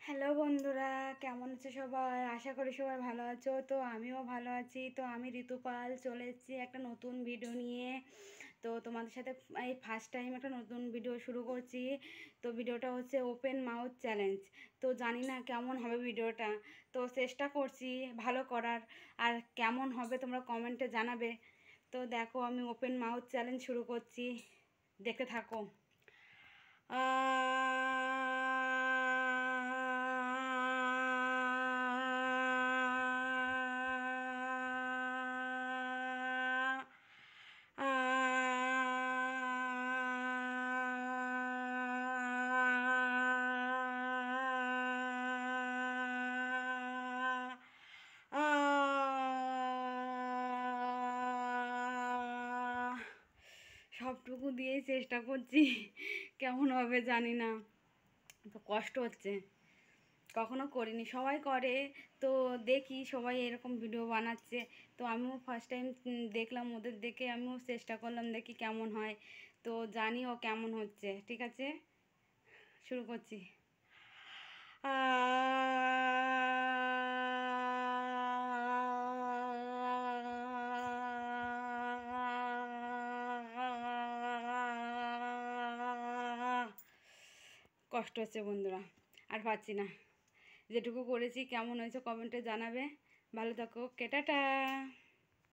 Hello বন্ধুরা, কেমন আছো সবাই? আশা করি সবাই ভালো আছো। তো আমিও ভালো আছি। তো আমি ঋতুপাল চলে এসেছি একটা নতুন ভিডিও নিয়ে। তো তোমাদের সাথে এই ফার্স্ট টাইম একটা নতুন ভিডিও শুরু করছি। তো ভিডিওটা হচ্ছে ওপেন মাউথ চ্যালেঞ্জ। তো জানি না কেমন হবে ভিডিওটা, তো চেষ্টা করছি ভালো করার। আর কেমন হবে তোমরা কমেন্টে জানাবে। তো দেখো, আমি ওপেন মাউথ চ্যালেঞ্জ শুরু করছি, দেখতে থাকো। সবটুকু দিয়েই চেষ্টা করছি, কেমন হবে জানি না, তো কষ্ট হচ্ছে, কখনো করিনি, সবাই করে। তো দেখি সবাই এরকম ভিডিও বানাচ্ছে, তো আমিও ফার্স্ট টাইম দেখলাম ওদের দেখে, আমিও চেষ্টা করলাম দেখি কেমন হয়। তো জানিও কেমন হচ্ছে। ঠিক আছে, শুরু করছি। কষ্ট হচ্ছে বন্ধুরা, আর পাচ্ছি না। যেটুকু করেছি কেমন হয়েছে কমেন্টে জানাবে। ভালো থাকো, টাটা।